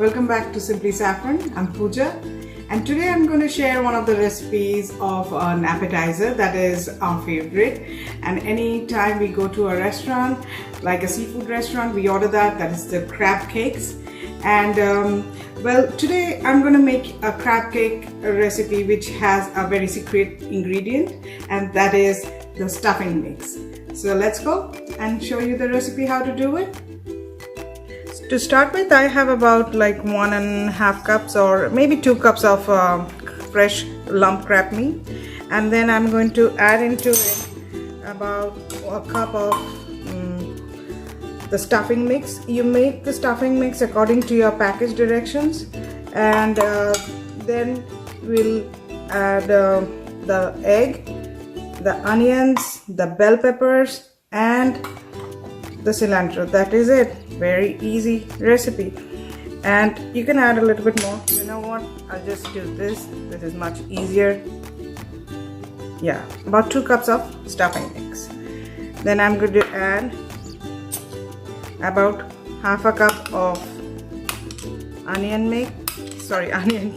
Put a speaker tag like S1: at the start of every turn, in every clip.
S1: Welcome back to Simply Saffron. I'm Pooja, and today I'm going to share one of the recipes of an appetizer that is our favorite. And anytime we go to a restaurant, like a seafood restaurant, we order that is the crab cakes. And well, today I'm going to make a crab cake recipe which has a very secret ingredient, and that is the stuffing mix. So let's go and show you the recipe how to do it. To start with, I have about like 1.5 cups or maybe 2 cups of fresh lump crab meat, and then I'm going to add into it about a cup of the stuffing mix. You make the stuffing mix according to your package directions, and then we'll add the egg, the onions, the bell peppers, and the cilantro. That is it. Very easy recipe, and you can add a little bit more. You know what, I'll just do this. This is much easier. Yeah, about 2 cups of stuffing mix. Then I'm going to add about half a cup of onion mix,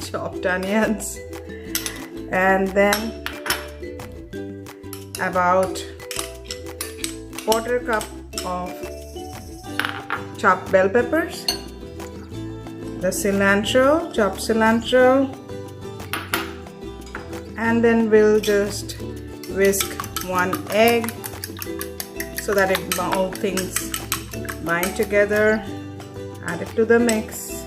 S1: chopped onions, and then about 1/4 cup of chopped bell peppers, the cilantro, chopped cilantro, and then we'll just whisk 1 egg so that all things bind together. Add it to the mix.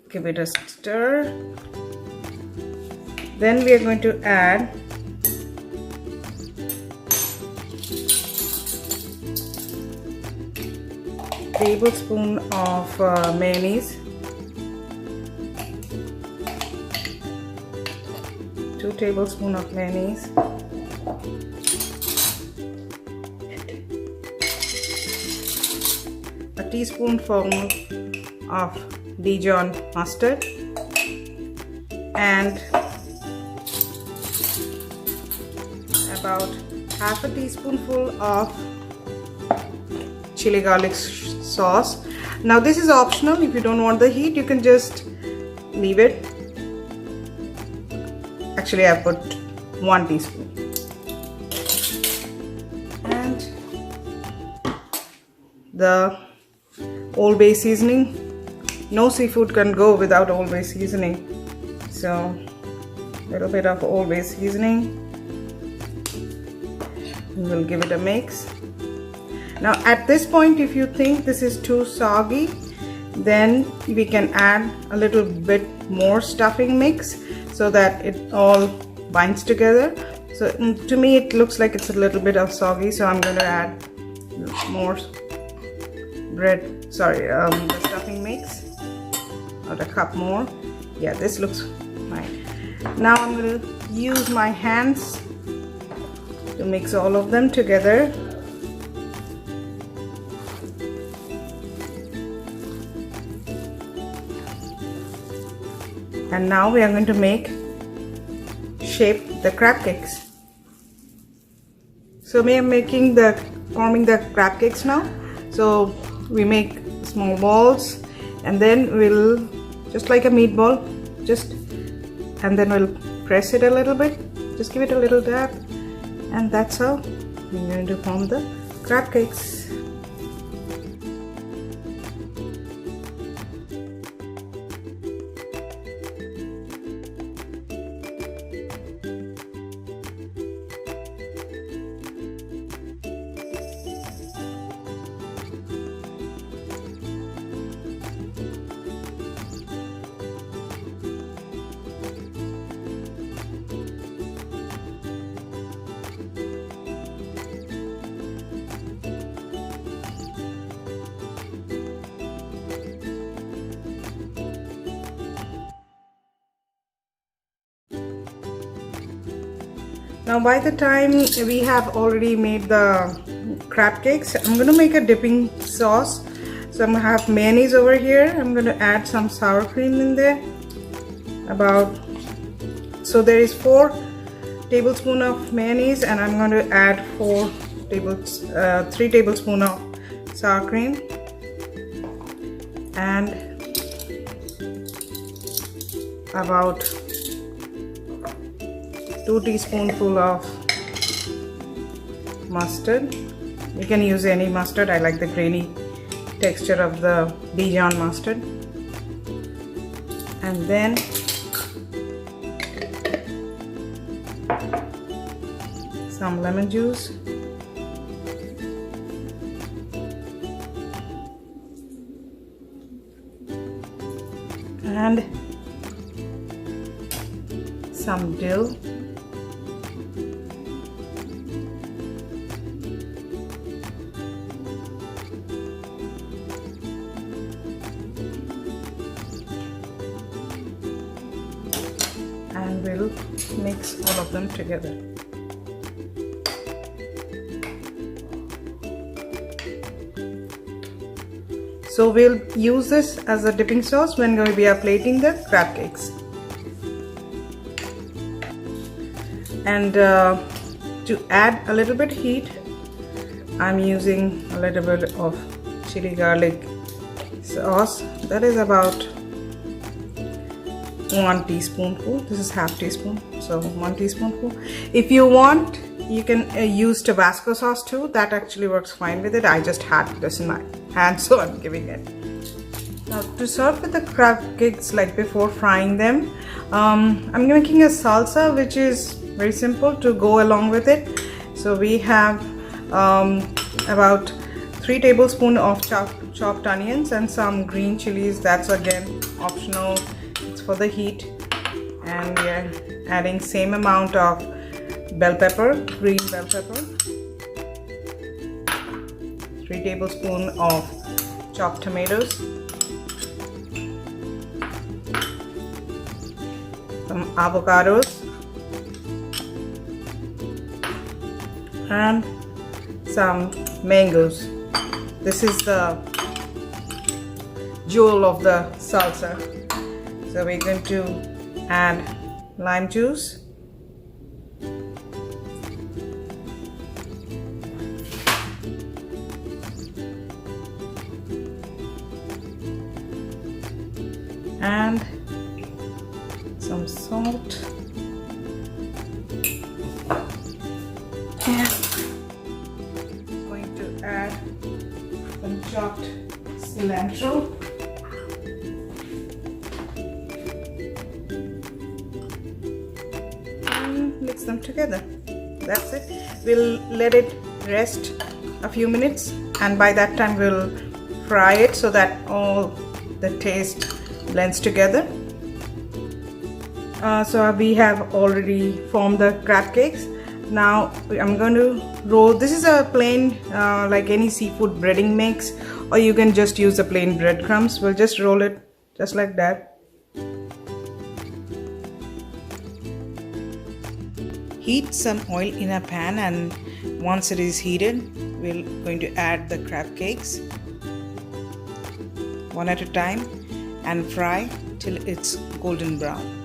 S1: Give it a stir. Then we are going to add tablespoon of mayonnaise, 2 tablespoons of mayonnaise, a teaspoonful of Dijon mustard, and about half a teaspoonful of chili garlic sauce. Now this is optional. If you don't want the heat, you can just leave it. Actually, I put 1 teaspoon. And the Old Bay seasoning. No seafood can go without Old Bay seasoning. So a little bit of Old Bay seasoning. We'll give it a mix. Now at this point, if you think this is too soggy, then we can add a little bit more stuffing mix so that it all binds together. So to me it looks like it's a little bit of soggy, so I'm going to add more the stuffing mix, about a cup more. Yeah, this looks fine. Now I'm going to use my hands to mix all of them together. And now we are going to shape the crab cakes. So we are forming the crab cakes now. So we make small balls, and then we'll, just like a meatball, and then we'll press it a little bit. Just give it a little dab, and that's how we're going to form the crab cakes. Now by the time we have already made the crab cakes, I'm going to make a dipping sauce. So I'm going to have mayonnaise over here. I'm going to add some sour cream in there. So there is 4 tablespoons of mayonnaise, and I'm going to add 3 tablespoons of sour cream and about 2 teaspoonfuls of mustard. You can use any mustard. I like the grainy texture of the Dijon mustard. And then some lemon juice. And some dill. And we'll mix all of them together. So we'll use this as a dipping sauce when we are plating the crab cakes. And to add a little bit heat, I'm using a little bit of chili garlic sauce. That is about 1 teaspoonful. This is half teaspoon, so 1 teaspoonful. If you want, you can use Tabasco sauce too. That actually works fine with it. I just had this in my hand, so I'm giving it. Now to serve with the crab cakes, like before frying them, I'm making a salsa, which is very simple to go along with it. So we have about 3 tablespoons of chopped onions and some green chilies. That's again optional. It's for the heat. And we are adding same amount of bell pepper, green bell pepper, 3 tablespoons of chopped tomatoes, some avocados, and some mangoes. This is the jewel of the salsa. So we're going to add lime juice, and some salt, and going to add some chopped cilantro, and mix them together. That's it. We'll let it rest a few minutes, and by that time we'll fry it so that all the taste blends together. So we have already formed the crab cakes. Now I'm going to roll. This is a plain like any seafood breading mix, or you can just use the plain breadcrumbs. We'll just roll it just like that. Heat some oil in a pan, and once it is heated, we're going to add the crab cakes one at a time and fry till it's golden brown.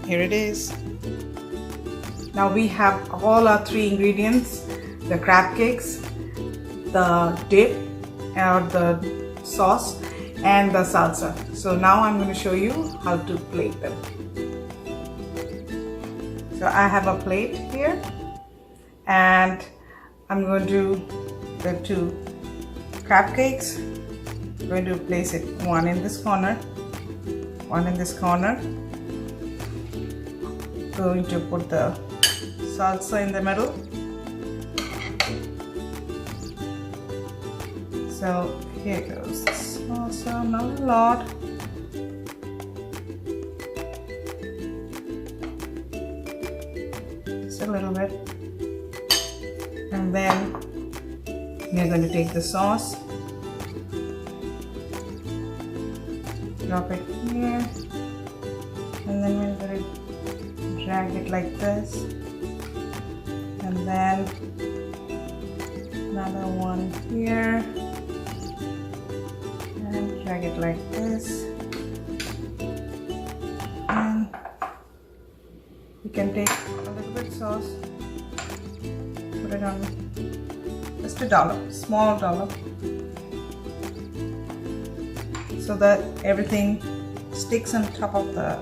S1: Here it is. Now we have all our 3 ingredients: the crab cakes, the dip or the sauce, and the salsa. So now I'm going to show you how to plate them. So I have a plate here, and I'm going to the 2 crab cakes. I'm going to place it one in this corner, one in this corner. Going to put the salsa in the middle. So here goes the salsa, not a lot. Just a little bit. And then we're going to take the sauce, drop it here, and then we're going to drag it like this, and then another one here, and drag it like this. And you can take a little bit sauce, put it on just a dollop, small dollop, so that everything sticks on top of the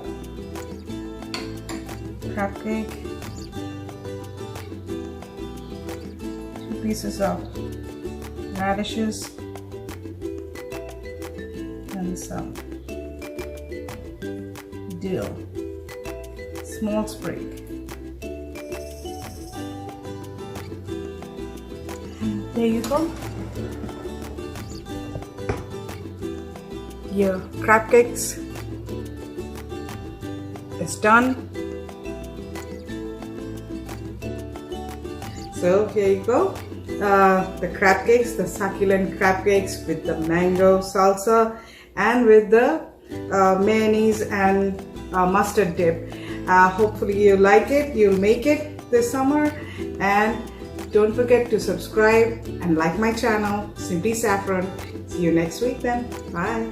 S1: crab cake. 2 pieces of radishes and some dill, small sprig. And there you go. Your crab cakes is done. So here you go, the crab cakes, the succulent crab cakes with the mango salsa and with the mayonnaise and mustard dip. Hopefully you like it, you'll make it this summer, and don't forget to subscribe and like my channel, Simply Saffron. See you next week then. Bye.